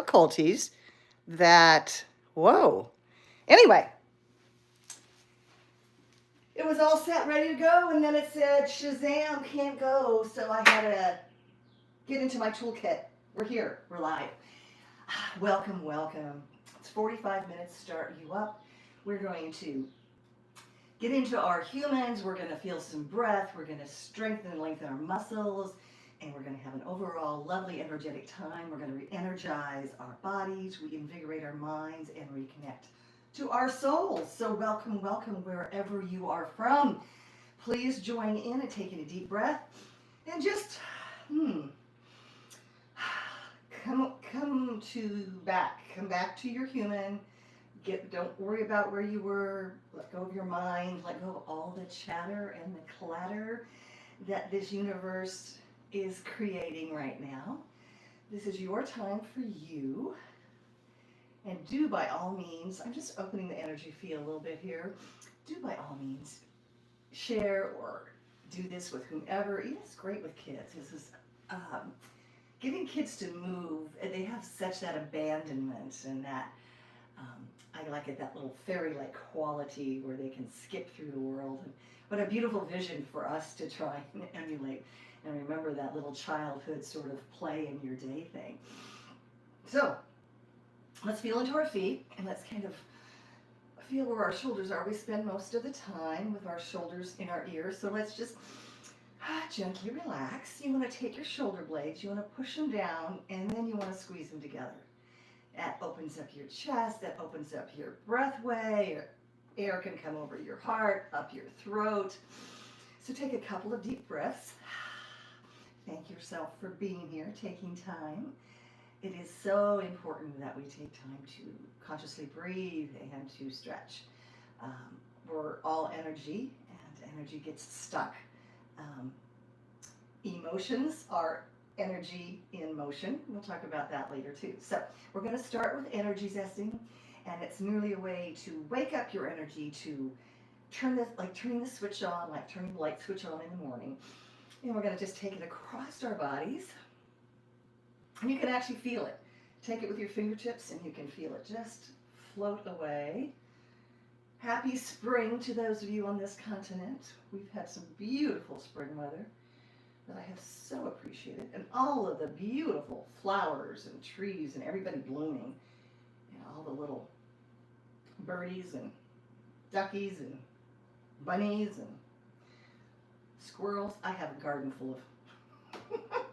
difficulties that, whoa. Anyway, it was all set, ready to go, and then it said, Shazam, can't go, so I had to get into my toolkit. We're here, we're live. Welcome, welcome. It's 45 minutes to start you up. We're going to get into our humans, we're going to feel some breath, we're going to strengthen and lengthen our muscles, and we're going to have an overall lovely energetic time. We're going to re-energize our bodies, reinvigorate our minds, and reconnect to our souls. So welcome, welcome wherever you are from. Please join in and take in a deep breath and just come back to your human. Don't worry about where you were. Let go of your mind. Let go of all the chatter and the clatter that this universe is creating right now. This is your time for you. And do by all means, I'm just opening the energy field a little bit here. Do by all means share or do this with whomever. It's great with kids. This is getting kids to move. They have such that abandonment and that I like it, that little fairy-like quality where they can skip through the world. And what a beautiful vision for us to try and emulate and remember that little childhood sort of play in your day thing. So let's feel into our feet and let's kind of feel where our shoulders are. We spend most of the time with our shoulders in our ears, so let's just gently relax. You want to take your shoulder blades, you want to push them down, and then you want to squeeze them together. That opens up your chest, that opens up your breathway, your air can come over your heart, up your throat. So take a couple of deep breaths. Thank yourself for being here, taking time. It is so important that we take time to consciously breathe and to stretch. We're all energy, and energy gets stuck. Emotions are energy in motion. We'll talk about that later too. So we're going to start with energy zesting, and it's merely a way to wake up your energy, to turning the switch on, like turning the light switch on in the morning. And we're going to just take it across our bodies, and you can actually feel it. Take it with your fingertips, and you can feel it just float away. Happy spring to those of you on this continent. We've had some beautiful spring weather that I have so appreciated, and all of the beautiful flowers and trees and everybody blooming, and all the little birdies and duckies and bunnies and squirrels. I have a garden full of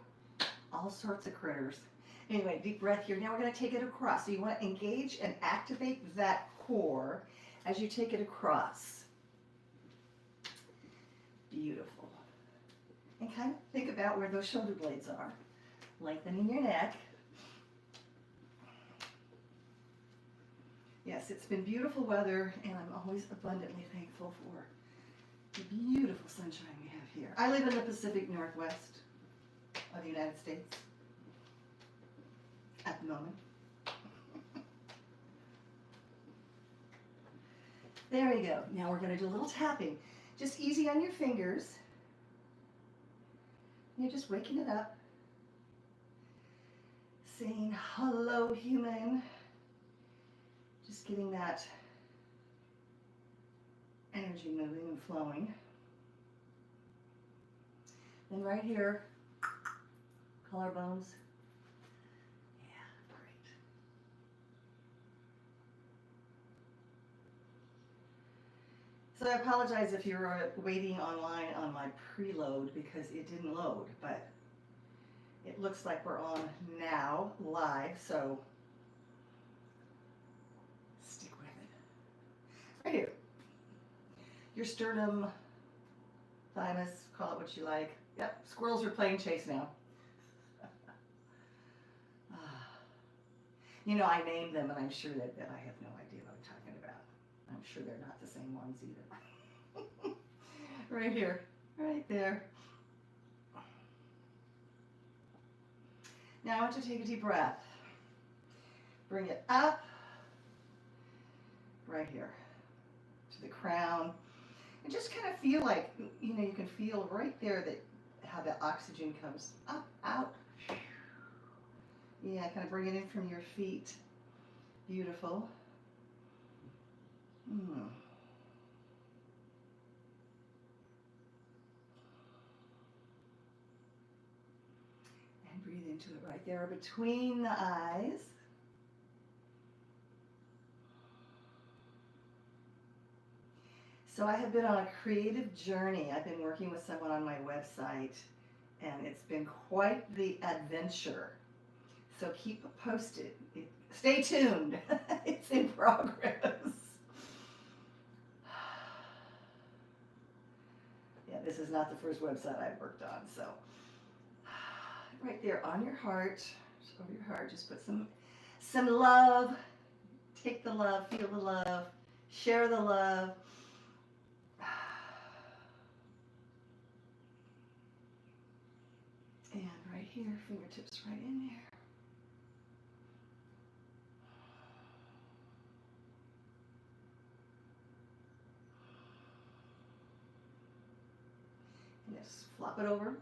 all sorts of critters. Anyway, deep breath here. Now we're going to take it across. So you want to engage and activate that core as you take it across. Beautiful. And kind of think about where those shoulder blades are. Lengthening your neck. Yes, it's been beautiful weather, and I'm always abundantly thankful for the beautiful sunshine we have here. I live in the Pacific Northwest of the United States at the moment. There we go. Now we're going to do a little tapping. Just easy on your fingers. You're just waking it up. Saying, hello, human. Just getting that energy moving and flowing. Then right here, collarbones. Yeah, great. So I apologize if you're waiting online on my preload because it didn't load, but it looks like we're on now, live, so stick with it. Right here. Your sternum, thymus, call it what you like. Yep, squirrels are playing chase now. You know, I named them, and I'm sure that I have no idea what I'm talking about. I'm sure they're not the same ones either. Right here, right there. Now I want you to take a deep breath. Bring it up, right here, to the crown. And just kind of feel like, you know, you can feel right there that how the oxygen comes up, out. Yeah, kind of bring it in from your feet. Beautiful. Mm. And breathe into it right there between the eyes. So I have been on a creative journey. I've been working with someone on my website, and it's been quite the adventure. So keep posted. Stay tuned. It's in progress. Yeah, this is not the first website I've worked on. So right there on your heart, just over your heart, just put some love. Take the love, feel the love, share the love. And right here, fingertips right in there. And just flop it over.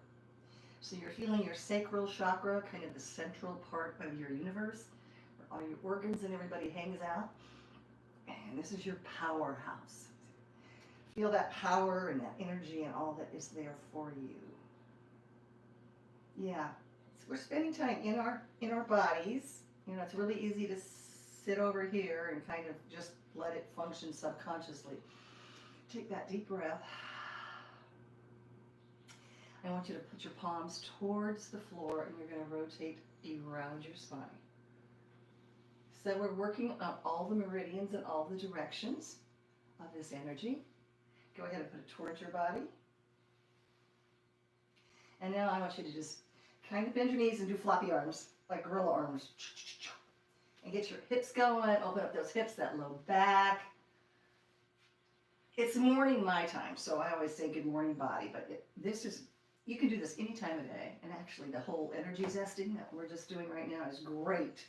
So you're feeling your sacral chakra, kind of the central part of your universe, where all your organs and everybody hangs out. And this is your powerhouse. Feel that power and that energy and all that is there for you. Yeah, so we're spending time in our bodies. You know, it's really easy to sit over here and kind of just let it function subconsciously. Take that deep breath. I want you to put your palms towards the floor, and you're going to rotate around your spine. So we're working on all the meridians and all the directions of this energy. Go ahead and put it towards your body. And now I want you to just kind of bend your knees and do floppy arms, like gorilla arms. And get your hips going, open up those hips, that low back. It's morning my time, so I always say good morning body, but you can do this any time of day. And actually the whole energy zesting that we're just doing right now is great.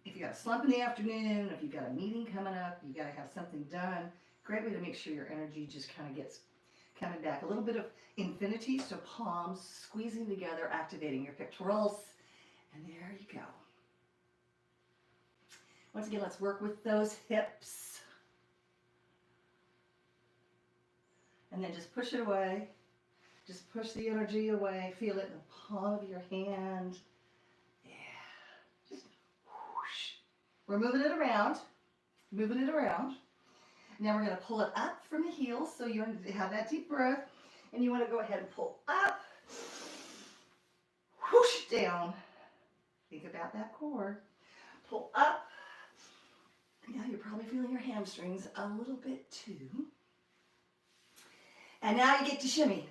If you got a slump in the afternoon, if you've got a meeting coming up, you got to have something done, great way to make sure your energy just kind of gets coming back. A little bit of infinity, so palms squeezing together, activating your pectorals, and there you go. Once again, let's work with those hips. And then just push it away. Just push the energy away. Feel it in the palm of your hand. Yeah. Just whoosh. We're moving it around. Moving it around. Now we're going to pull it up from the heels. So you want to have that deep breath. And you want to go ahead and pull up. Whoosh down. Think about that core. Pull up. Now you're probably feeling your hamstrings a little bit too. And now you get to shimmy.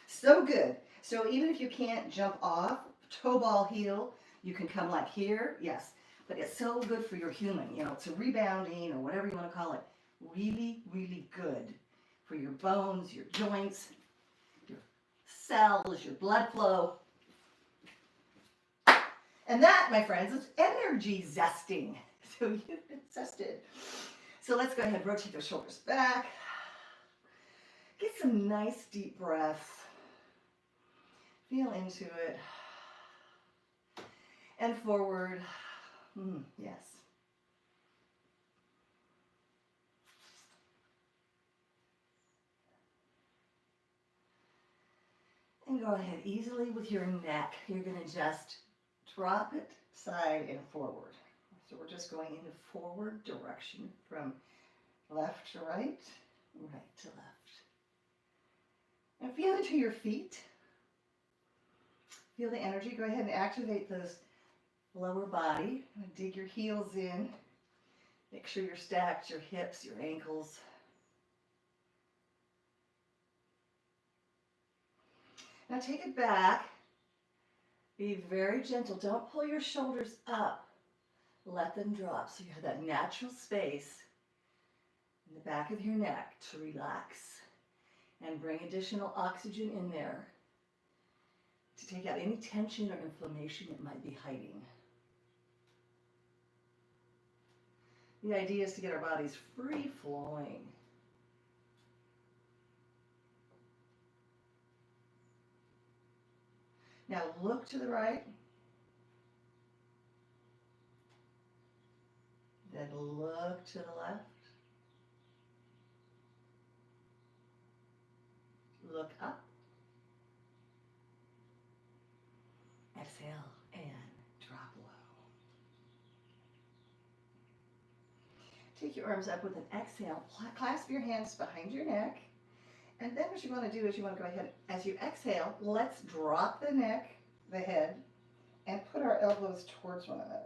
So good. So even if you can't jump off, toe ball heel, you can come like here, yes. But it's so good for your human, you know, it's a rebounding or whatever you want to call it. Really, really good for your bones, your joints, your cells, your blood flow. And that, my friends, is energy zesting. So you've been zested. So let's go ahead and rotate those shoulders back. Get some nice deep breath. Feel into it. And forward. Yes. And go ahead easily with your neck. You're going to just drop it side and forward. So we're just going in the forward direction from left to right, right to left. And feel into your feet. Feel the energy. Go ahead and activate those lower body. Dig your heels in. Make sure you're stacked, your hips, your ankles. Now take it back. Be very gentle. Don't pull your shoulders up. Let them drop so you have that natural space in the back of your neck to relax and bring additional oxygen in there to take out any tension or inflammation that might be hiding. The idea is to get our bodies free flowing. Now look to the right. Then look to the left. Look up. Exhale and drop low. Take your arms up with an exhale. Clasp your hands behind your neck. And then what you want to do is you want to go ahead, as you exhale, let's drop the neck, the head, and put our elbows towards one another.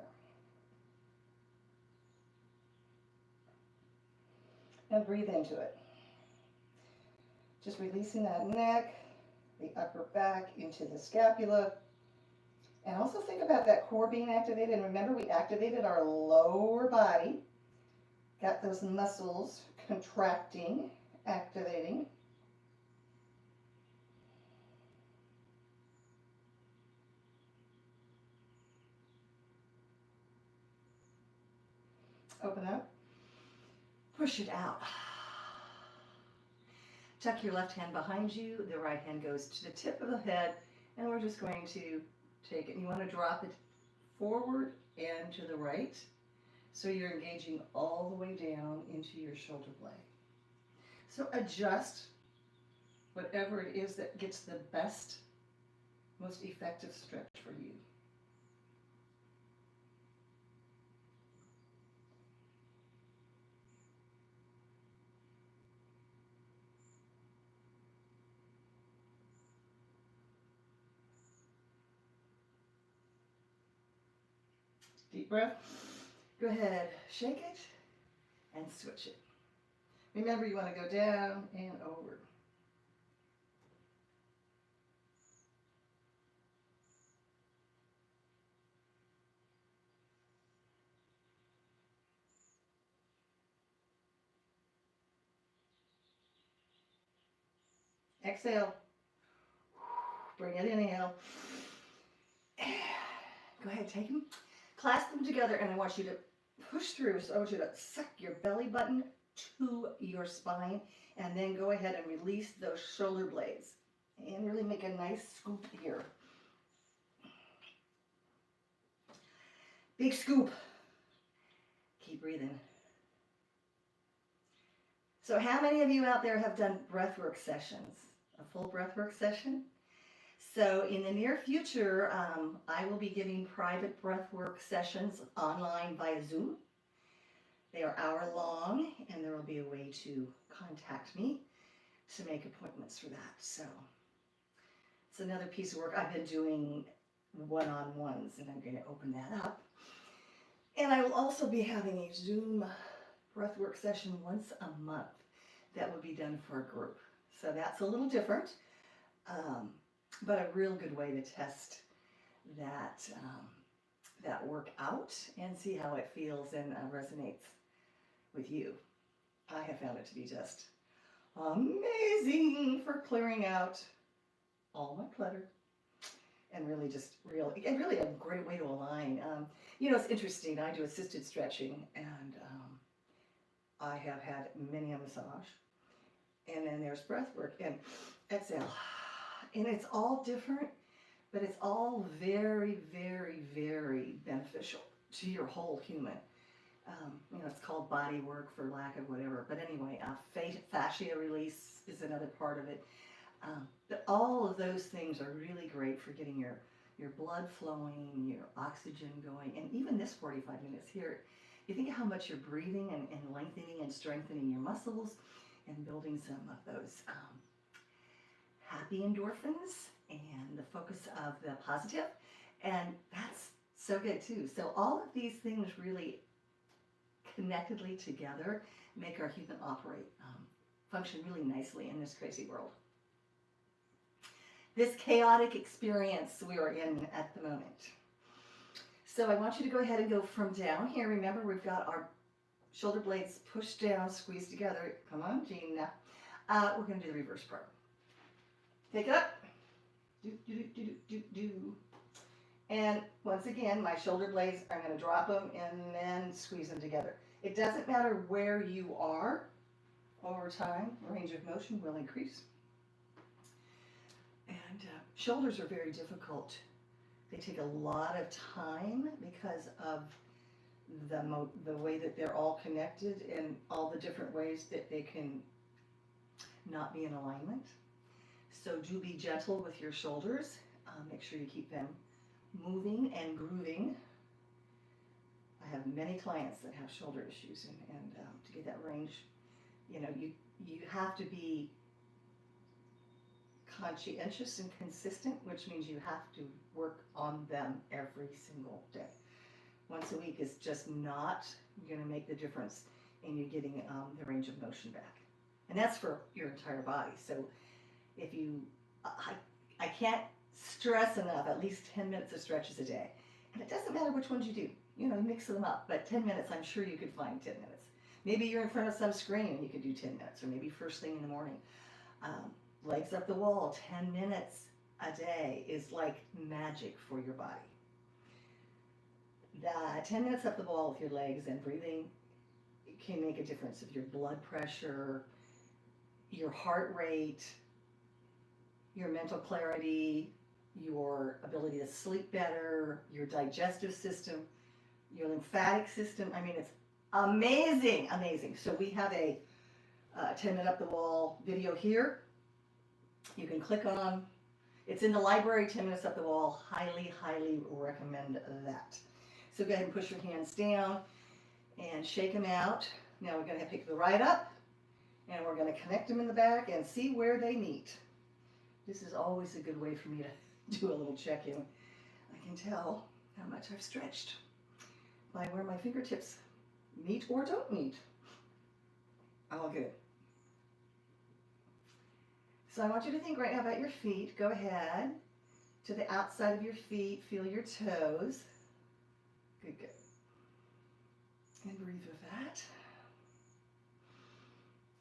And breathe into it. Just releasing that neck, the upper back into the scapula. And also think about that core being activated. And remember, we activated our lower body. Got those muscles contracting, activating. Open up. Push it out. Tuck your left hand behind you. The right hand goes to the tip of the head. And we're just going to take it. You want to drop it forward and to the right. So you're engaging all the way down into your shoulder blade. So adjust whatever it is that gets the best, most effective stretch for you. Deep breath. Go ahead, shake it and switch it. Remember, you want to go down and over. Exhale. Bring it in, inhale. Go ahead, take them. Clasp them together, and I want you to push through. So I want you to suck your belly button to your spine, and then go ahead and release those shoulder blades. And really make a nice scoop here. Big scoop. Keep breathing. So how many of you out there have done breathwork sessions? A full breathwork session? So in the near future, I will be giving private breathwork sessions online via Zoom. They are hour-long, and there will be a way to contact me to make appointments for that. So it's another piece of work. I've been doing one-on-ones, and I'm going to open that up. And I will also be having a Zoom breathwork session once a month that will be done for a group. So that's a little different, but a real good way to test that, that work out and see how it feels and resonates with you. I have found it to be just amazing for clearing out all my clutter and really a great way to align. You know, it's interesting. I do assisted stretching, and I have had many a massage, and then there's breath work and exhale, and it's all different, but it's all very, very, very beneficial to your whole human. You know, it's called body work for lack of whatever, but anyway, fascia release is another part of it. But all of those things are really great for getting your blood flowing, your oxygen going, and even this 45 minutes here, you think of how much you're breathing and lengthening and strengthening your muscles and building some of those happy endorphins and the focus of the positive, and that's so good too. So all of these things really connectedly together make our human operate, function really nicely in this crazy world. This chaotic experience we are in at the moment. So I want you to go ahead and go from down here. Remember, we've got our shoulder blades pushed down, squeezed together. Come on, Jina. We're going to do the reverse part. Take it up. Do, do, do, do, do, do. And once again, my shoulder blades, I'm going to drop them and then squeeze them together. It doesn't matter where you are. Over time, range of motion will increase. And shoulders are very difficult. They take a lot of time because of the way that they're all connected and all the different ways that they can not be in alignment. So do be gentle with your shoulders. Make sure you keep them moving and grooving. I have many clients that have shoulder issues, and to get that range, you know, you have to be conscientious and consistent, which means you have to work on them every single day. Once a week is just not going to make the difference in you getting the range of motion back. And that's for your entire body. So if you, I can't stress enough, at least 10 minutes of stretches a day. And it doesn't matter which ones you do. You know, mix them up. But 10 minutes, I'm sure you could find 10 minutes. Maybe you're in front of some screen and you could do 10 minutes, or maybe first thing in the morning. Legs up the wall, 10 minutes a day is like magic for your body. That 10 minutes up the wall with your legs and breathing can make a difference of your blood pressure, your heart rate, your mental clarity, your ability to sleep better, your digestive system, your lymphatic system. I mean, it's amazing, amazing. So we have a 10-minute up the wall video here. You can click on, it's in the library, 10 minutes up the wall. Highly, highly recommend that. So go ahead and push your hands down and shake them out. Now we're going to pick the right up and we're going to connect them in the back and see where they meet. This is always a good way for me to do a little check-in. I can tell how much I've stretched by where my fingertips meet or don't meet. All good. So I want you to think right now about your feet. Go ahead to the outside of your feet. Feel your toes. Good, good. And breathe with that.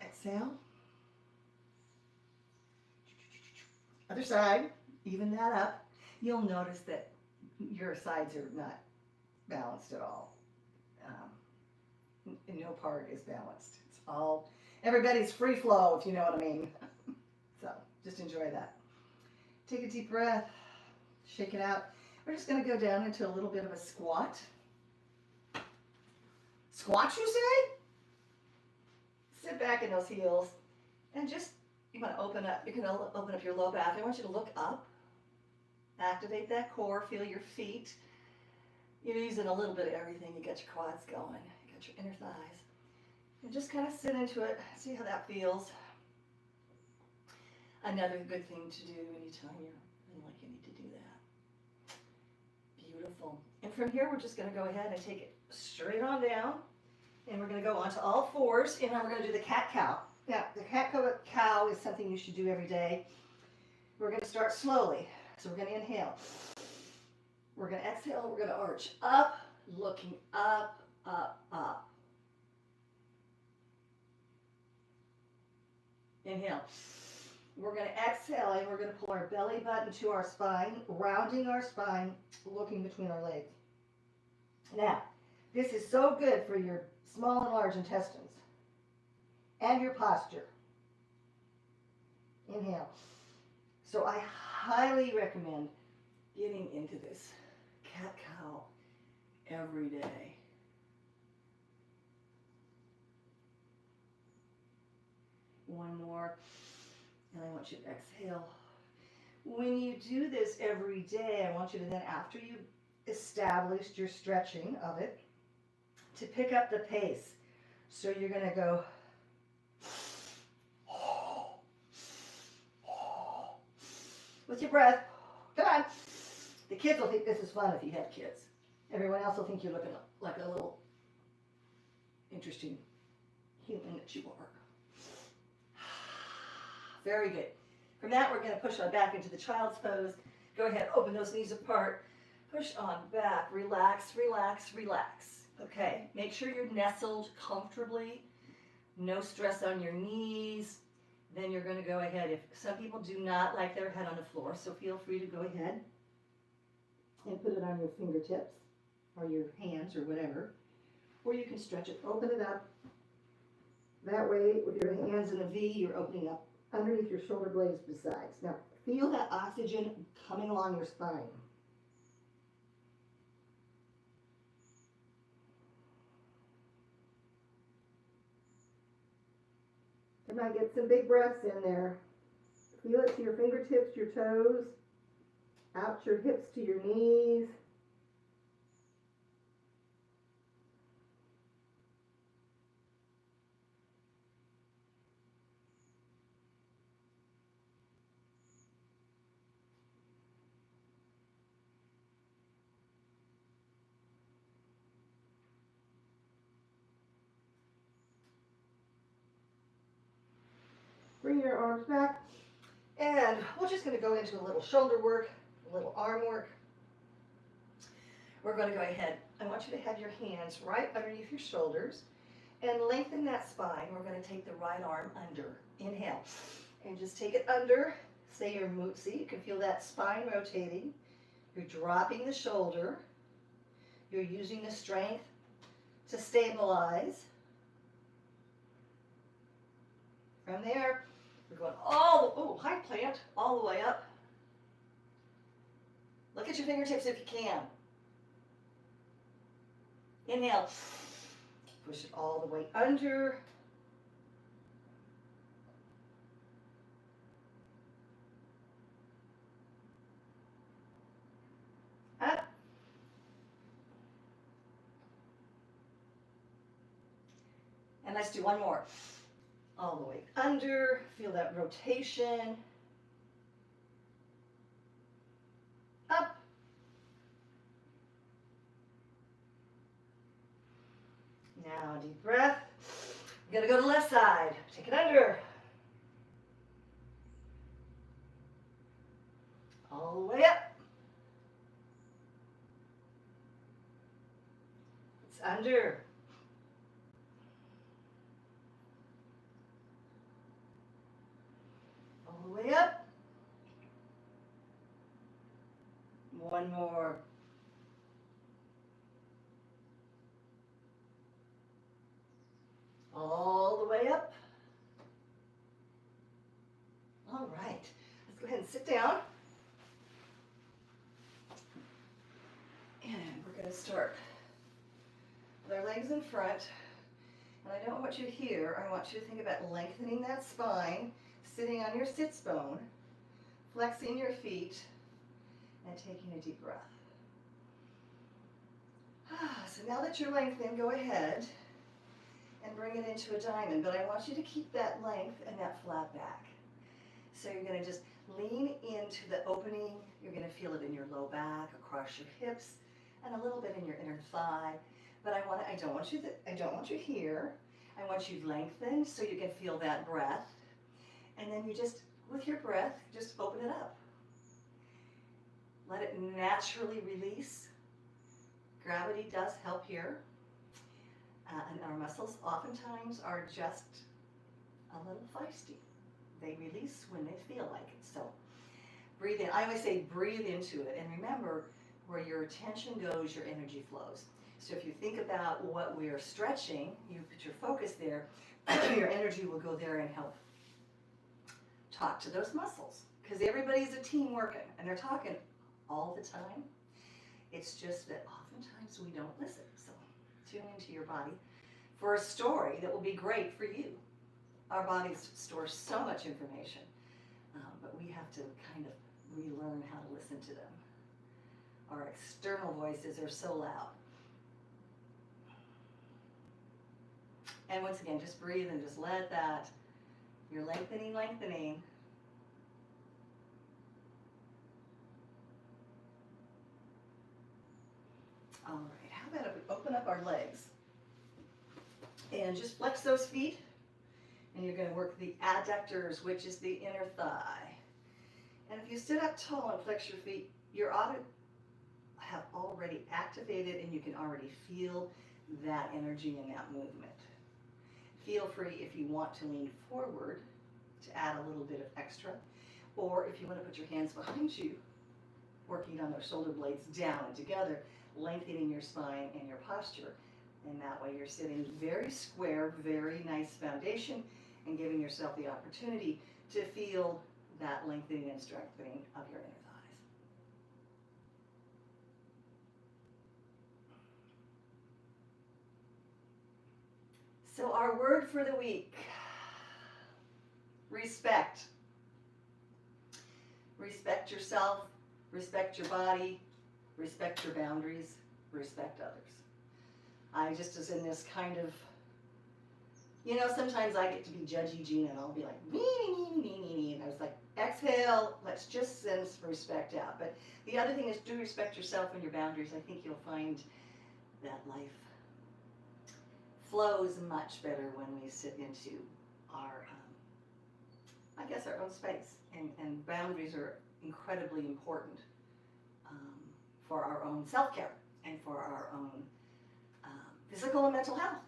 Exhale. Other side. Even that up. You'll notice that your sides are not balanced at all. No part is balanced. It's all, everybody's free flow, if you know what I mean. So just enjoy that. Take a deep breath. Shake it out. We're just going to go down into a little bit of a squat. Squat, you say? Sit back in those heels and just, you want to open up, you can open up your low back. I want you to look up. Activate that core, feel your feet. You're using a little bit of everything. You got your quads going, you got your inner thighs. And just kind of sit into it, see how that feels. Another good thing to do anytime you're feeling like you need to do that. Beautiful. And from here, we're just going to go ahead and take it straight on down. And we're going to go onto all fours, and then we're going to do the cat-cow. Now, the cat-cow is something you should do every day. We're going to start slowly. So we're going to inhale. We're going to exhale. We're going to arch up, looking up, up, up. Inhale. We're going to exhale, and we're going to pull our belly button to our spine, rounding our spine, looking between our legs. Now, this is so good for your small and large intestines and your posture. Inhale. So I highly recommend getting into this cat-cow every day. One more, and I want you to exhale. When you do this every day, I want you to then, after you've established your stretching of it, to pick up the pace. So you're going to go with your breath. Come on. The kids will think this is fun if you have kids. Everyone else will think you're looking like a little interesting human that you are. Very good. From that, we're going to push on back into the child's pose. Go ahead, open those knees apart. Push on back. Relax, relax, relax. Okay, make sure you're nestled comfortably. No stress on your knees. Then you're going to go ahead. If some people do not like their head on the floor, so feel free to go ahead and put it on your fingertips or your hands or whatever. Or you can stretch it. Open it up. That way, with your hands in a V, you're opening up underneath your shoulder blades besides. Now, feel that oxygen coming along your spine. You might get some big breaths in there. Feel it to your fingertips, your toes, out your hips to your knees. Bring your arms back. And we're just going to go into a little shoulder work, a little arm work. We're going to go ahead. I want you to have your hands right underneath your shoulders and lengthen that spine. We're going to take the right arm under. Inhale. And just take it under. Say you're moving. See, you can feel that spine rotating. You're dropping the shoulder. You're using the strength to stabilize. From there, we're going high plant, all the way up. Look at your fingertips if you can. Inhale, push it all the way under. Up. And let's do one more. All the way under, feel that rotation. Up. Now, deep breath. You're gonna go to the left side. Take it under. All the way up. It's under. All the way up. One more. All the way up. All right. Let's go ahead and sit down. And we're going to start with our legs in front. And I don't want you to hear, I want you to think about lengthening that spine, sitting on your sits bone, flexing your feet, and taking a deep breath. So now that you're lengthened, go ahead and bring it into a diamond. But I want you to keep that length and that flat back. So you're going to just lean into the opening. You're going to feel it in your low back, across your hips, and a little bit in your inner thigh. But I don't want you here. I want you lengthened so you can feel that breath. And then you just, with your breath, just open it up. Let it naturally release. Gravity does help here. And our muscles oftentimes are just a little feisty. They release when they feel like it. So breathe in. I always say breathe into it. And remember, where your attention goes, your energy flows. So if you think about what we are stretching, you put your focus there, your energy will go there and help talk to those muscles. Because everybody's a team working, and they're talking all the time. It's just that oftentimes we don't listen. So tune into your body for a story that will be great for you. Our bodies store so much information, but we have to kind of relearn how to listen to them. Our external voices are so loud. And once again, just breathe and just let that, you're lengthening. All right, how about if we open up our legs and just flex those feet, and you're going to work the adductors, which is the inner thigh. And if you sit up tall and flex your feet, your ought to have already activated, and you can already feel that energy and that movement. Feel free if you want to lean forward to add a little bit of extra, or if you want to put your hands behind you, working on those shoulder blades down and together, lengthening your spine and your posture. And that way you're sitting very square, very nice foundation, and giving yourself the opportunity to feel that lengthening and strengthening of your inner thighs. So our word for the week Respect. Respect yourself, respect your body, respect your boundaries, respect others. I just was in this kind of, sometimes I get to be judgy Gina and I'll be like, me. And I was like, exhale, let's just send some respect out. But the other thing is do respect yourself and your boundaries. I think you'll find that life flows much better when we sit into our, our own space. And boundaries are incredibly important for our own self-care and for our own physical and mental health.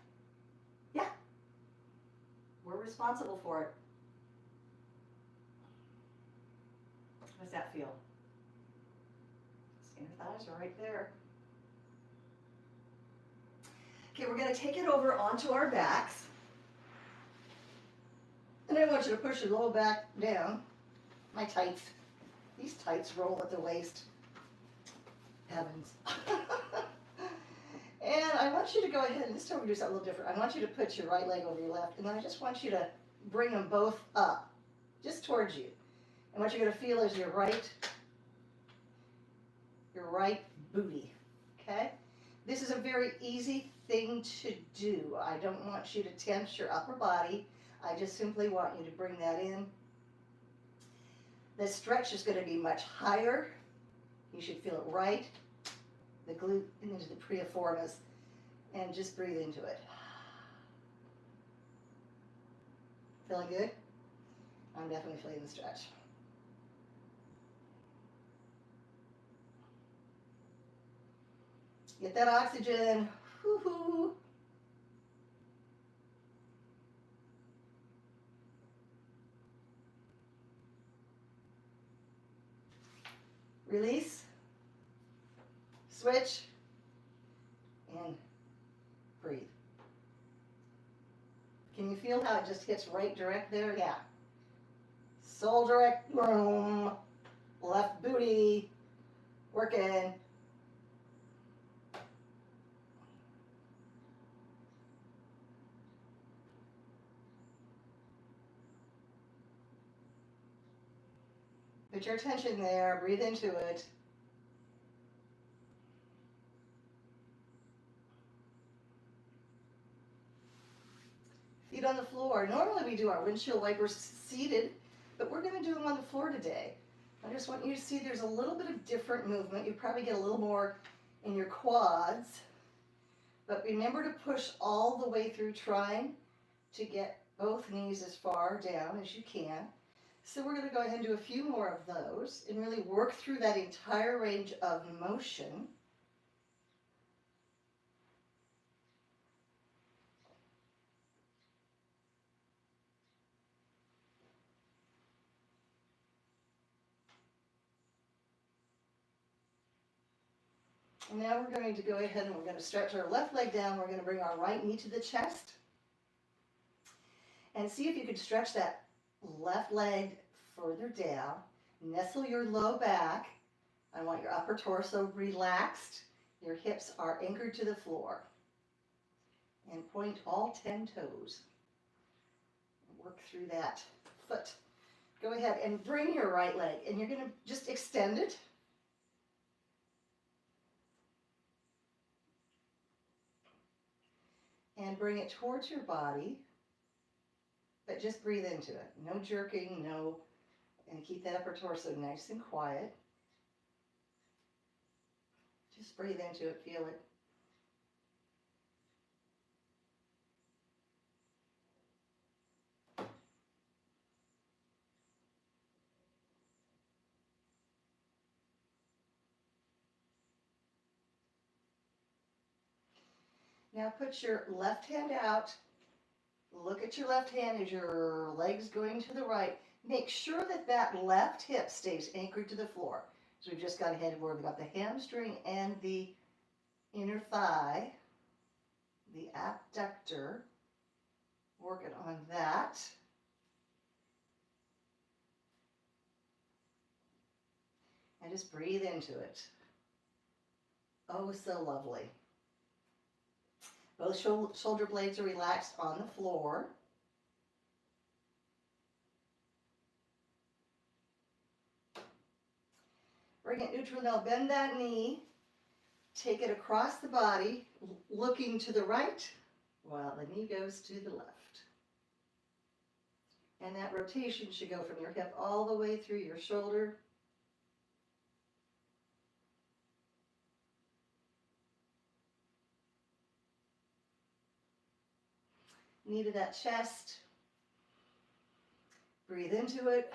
Yeah, we're responsible for it. How does that feel? Inner thighs are right there. Okay, we're going to take it over onto our backs. And I want you to push your lower back down. My tights. These tights roll at the waist. Heavens. And I want you to go ahead, and this time we're going to do something a little different. I want you to put your right leg over your left, and then I just want you to bring them both up, just towards you. And what you're going to feel is your right booty, okay? This is a very easy thing to do. I don't want you to tense your upper body. I just simply want you to bring that in. The stretch is going to be much higher. You should feel it right, the glute into the piriformis, and just breathe into it. Feeling good? I'm definitely feeling the stretch. Get that oxygen. Woo-hoo. Release. Switch. And breathe. Can you feel how it just hits right direct there? Yeah. Soul direct, boom. Left booty. Working. Put your attention there, breathe into it. Feet on the floor. Normally we do our windshield wipers seated, but we're going to do them on the floor today. I just want you to see there's a little bit of different movement. You probably get a little more in your quads, but remember to push all the way through, trying to get both knees as far down as you can. So we're going to go ahead and do a few more of those and really work through that entire range of motion. And now we're going to go ahead and we're going to stretch our left leg down. We're going to bring our right knee to the chest. And see if you can stretch that left leg further down. Nestle your low back. I want your upper torso relaxed. Your hips are anchored to the floor. And point all 10 toes. Work through that foot. Go ahead and bring your right leg, and you're going to just extend it. And bring it towards your body, but just breathe into it. No jerking, no, and keep that upper torso nice and quiet. Just breathe into it, feel it. Now put your left hand out. Look at your left hand as your leg's going to the right. Make sure that that left hip stays anchored to the floor. So we've just got ahead where we've got the hamstring and the inner thigh, the abductor. Working on that. And just breathe into it. Oh, so lovely. Both shoulder blades are relaxed on the floor. neutral. Now bend that knee. Take it across the body, looking to the right, while the knee goes to the left. And that rotation should go from your hip all the way through your shoulder. Knee to that chest. Breathe into it.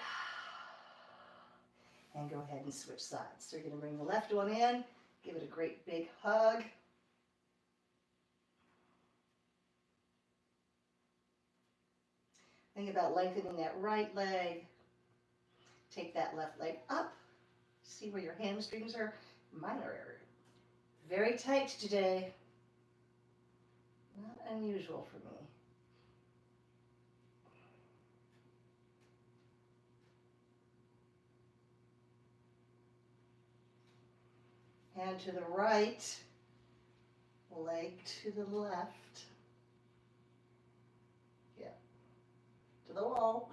And go ahead and switch sides. So you're going to bring the left one in. Give it a great big hug. Think about lengthening that right leg. Take that left leg up. See where your hamstrings are. Mine are very tight today. Not unusual for me. Hand to the right, leg to the left. Yeah, to the wall.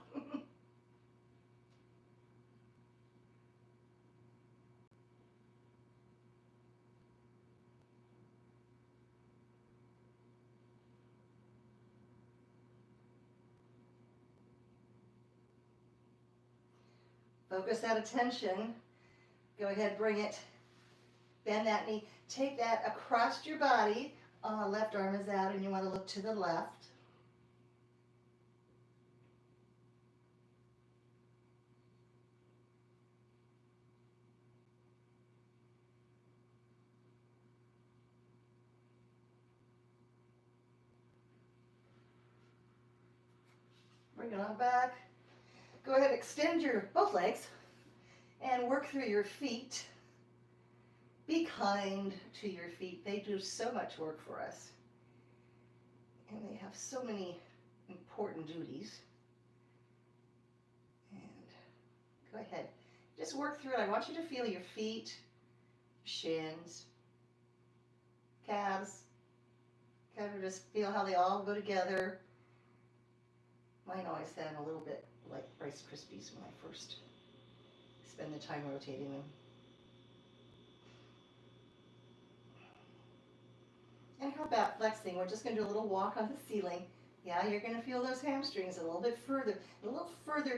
Focus that attention. Go ahead, bring it. Bend that knee. Take that across your body. Left arm is out and you want to look to the left. Bring it on back. Go ahead, extend your both legs and work through your feet. Be kind to your feet. They do so much work for us. And they have so many important duties. And go ahead. Just work through it. I want you to feel your feet, shins, calves. Kind of just feel how they all go together. Mine always sound a little bit like Rice Krispies when I first spend the time rotating them. And how about flexing? We're just going to do a little walk on the ceiling. Yeah, you're going to feel those hamstrings a little bit further,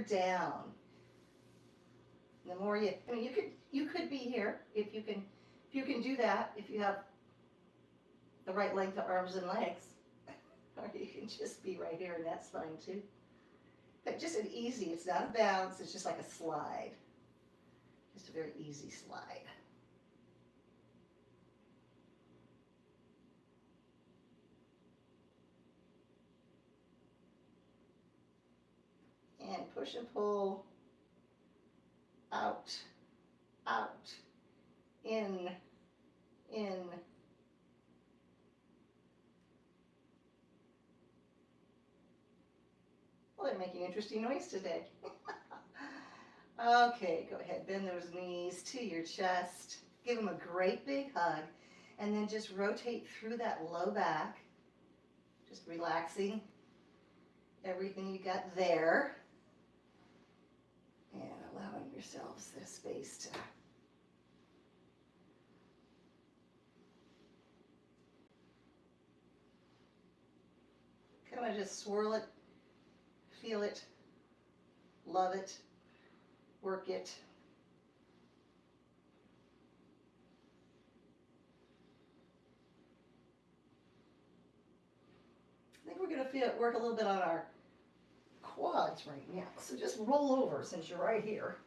down. The more you, I mean, you could be here if you can do that. If you have the right length of arms and legs, or you can just be right here, and that's fine too. But just an easy. It's not a bounce. It's just like a slide. Just a very easy slide. And push and pull, out, out, in. Well, they're making interesting noise today. Okay, go ahead, bend those knees to your chest. Give them a great big hug, and then just rotate through that low back, just relaxing everything you got there. And allowing yourselves the space to kind of just swirl it, feel it, love it, work it. I think we're going to work a little bit on our quads right now. So just roll over since you're right here.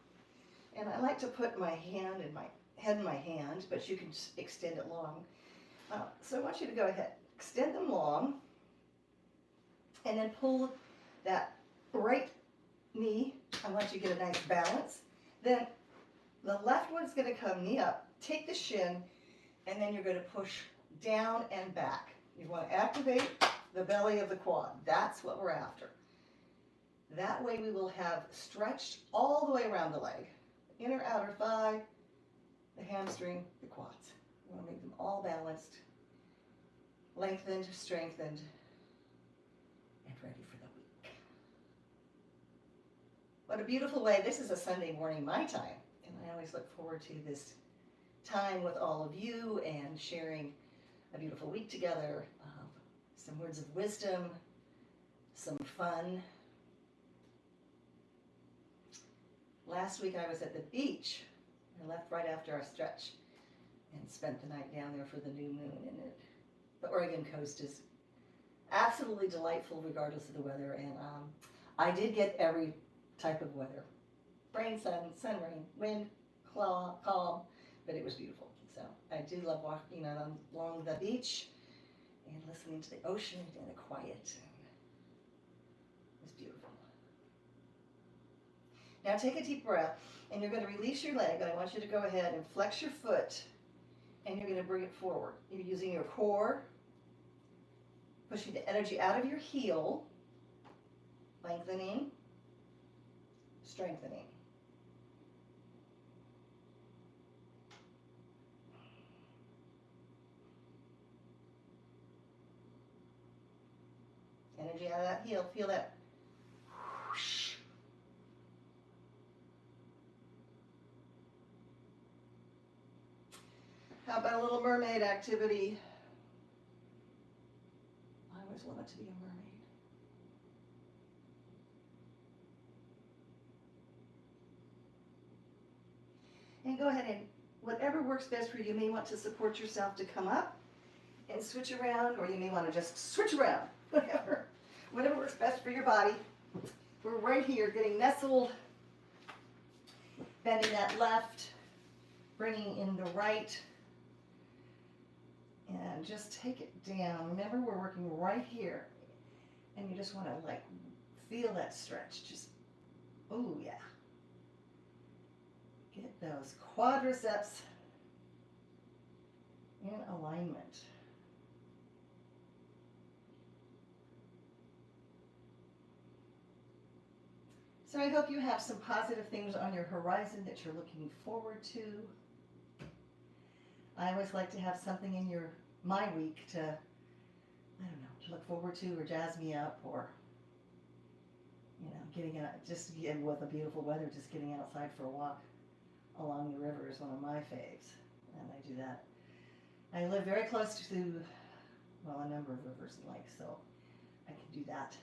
And I like to put my hand in my head in my hand, but you can extend it long. So I want you to go ahead, extend them long, and then pull that right knee. I want you to get a nice balance. Then the left one's going to come knee up, take the shin, and then you're going to push down and back. You want to activate the belly of the quad. That's what we're after. That way we will have stretched all the way around the leg. Inner, outer thigh, the hamstring, the quads. We want to make them all balanced, lengthened, strengthened, and ready for the week. What a beautiful way. This is a Sunday morning, my time, and I always look forward to this time with all of you and sharing a beautiful week together. Some words of wisdom, some fun. Last week I was at the beach. I left right after our stretch and spent the night down there for the new moon. And the Oregon coast is absolutely delightful regardless of the weather. And I did get every type of weather. Rain, sun, rain, wind, calm, but it was beautiful. So I do love walking along the beach and listening to the ocean and the quiet. It was beautiful. Now take a deep breath, and you're going to release your leg, but I want you to go ahead and flex your foot, and you're going to bring it forward. You're using your core, pushing the energy out of your heel, lengthening, strengthening. Energy out of that heel. Feel that whoosh. How about a little mermaid activity? I always wanted to be a mermaid. And go ahead and whatever works best for you. You may want to support yourself to come up and switch around, or you may want to just switch around. Whatever works best for your body. We're right here getting nestled, bending that left, bringing in the right, and just take it down. Remember, we're working right here, and you just want to like feel that stretch. Just, oh yeah. Get those quadriceps in alignment. So I hope you have some positive things on your horizon that you're looking forward to. I always like to have something in my week to, I don't know, to look forward to or jazz me up, or, getting out, just with the beautiful weather, just getting outside for a walk along the river is one of my faves, and I do that. I live very close to, a number of rivers and lakes, so I can do that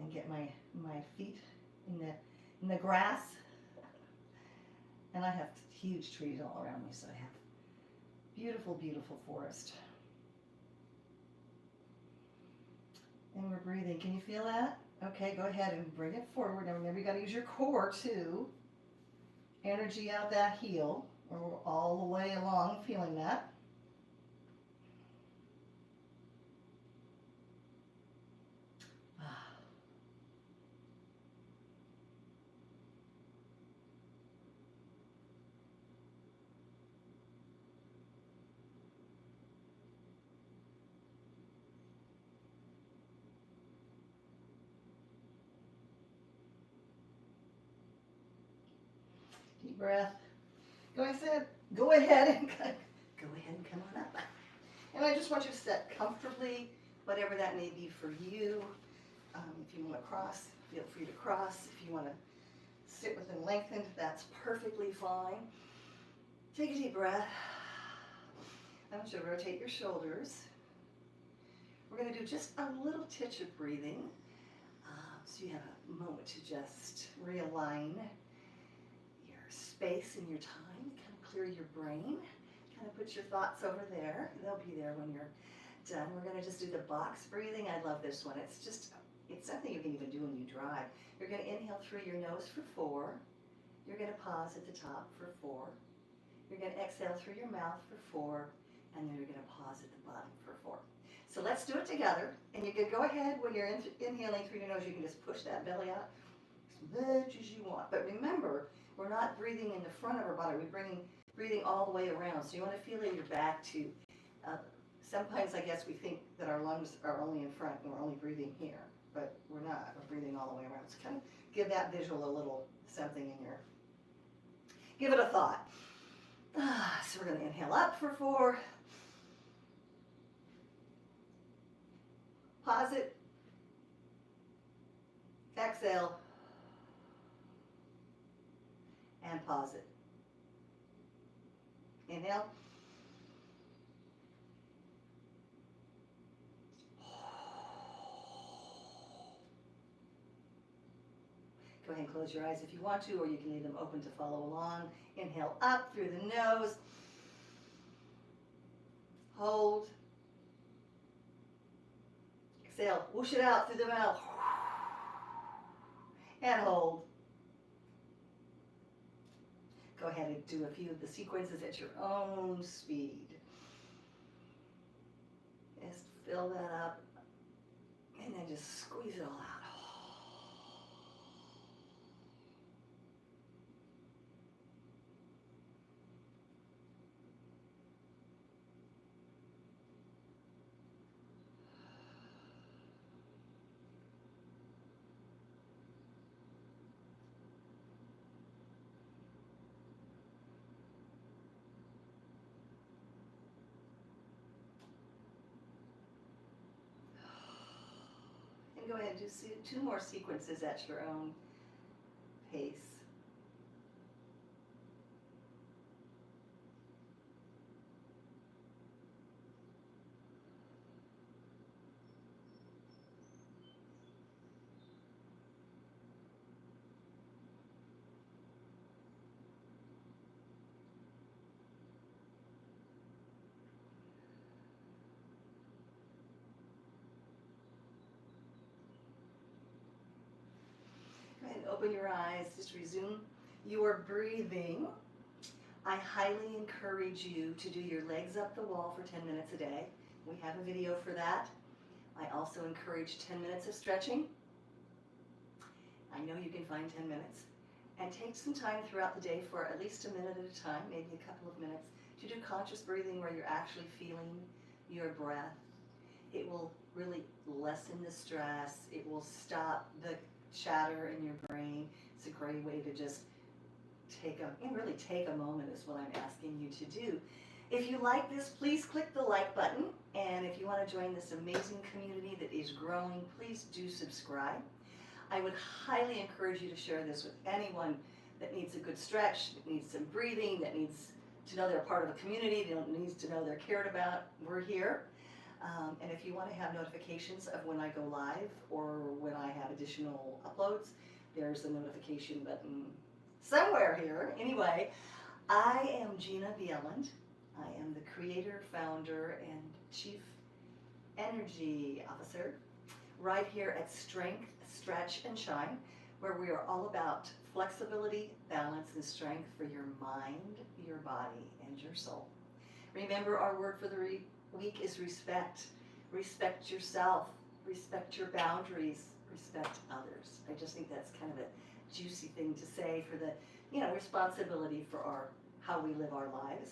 and get my feet in the grass. And I have huge trees all around me, so I have beautiful, beautiful forest. And we're breathing. Can you feel that? Okay, go ahead and bring it forward. Now remember, you got to use your core too. Energy out that heel, or all the way along, feeling that. Deep breath. Go ahead and come on up. And I just want you to sit comfortably, whatever that may be for you. If you want to cross, feel free to cross. If you want to sit with them lengthened, that's perfectly fine. Take a deep breath. I want you to rotate your shoulders. We're going to do just a little titch of breathing. So you have a moment to just realign your space and your time, kind of clear your brain, kind of put your thoughts over there. They'll be there when you're done. We're going to just do the box breathing. I love this one. It's something you can even do when you drive. You're going to inhale through your nose for 4. You're going to pause at the top for 4. You're going to exhale through your mouth for 4. And then you're going to pause at the bottom for 4. So let's do it together. And you can go ahead when you're inhaling through your nose, you can just push that belly out as much as you want. But remember, we're not breathing in the front of our body. We're breathing all the way around. So you want to feel in your back too. Sometimes I guess we think that our lungs are only in front and we're only breathing here. But we're not. We're breathing all the way around. So kind of give that visual a little something in your... Give it a thought. So we're going to inhale up for 4. Pause it. Exhale. And pause it. Inhale. Go ahead and close your eyes if you want to, or you can leave them open to follow along. Inhale up through the nose. Hold. Exhale, whoosh it out through the mouth. And hold. Go ahead and do a few of the sequences at your own speed. Just fill that up, and then just squeeze it all out. Go ahead and do 2 more sequences at your own pace. And open your eyes, just resume your breathing. I highly encourage you to do your legs up the wall for 10 minutes a day. We have a video for that. I also encourage 10 minutes of stretching. I know you can find 10 minutes. And take some time throughout the day for at least a minute at a time, maybe a couple of minutes, to do conscious breathing where you're actually feeling your breath. It will really lessen the stress. It will stop the chatter in your brain. It's a great way to just take a moment is what I'm asking you to do. If you like this, please click the like button, and if you want to join this amazing community that is growing, please do subscribe. I would highly encourage you to share this with anyone that needs a good stretch, that needs some breathing, that needs to know they're part of a community, that needs to know they're cared about. We're here. And if you want to have notifications of when I go live or when I have additional uploads, there's a notification button somewhere here. Anyway, I am Jina Bieland. I am the creator, founder, and chief energy officer right here at Strength, Stretch, and Shine, where we are all about flexibility, balance, and strength for your mind, your body, and your soul. Remember, our word for the week is respect. Respect yourself, respect your boundaries, respect others. I just think that's kind of a juicy thing to say for the, responsibility for how we live our lives.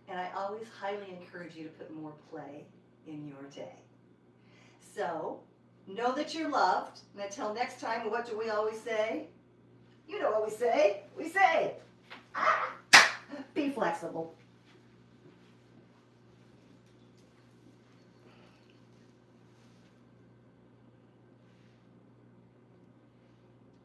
And I always highly encourage you to put more play in your day. So, know that you're loved. And until next time, what do we always say? You know what we say. We say, be flexible.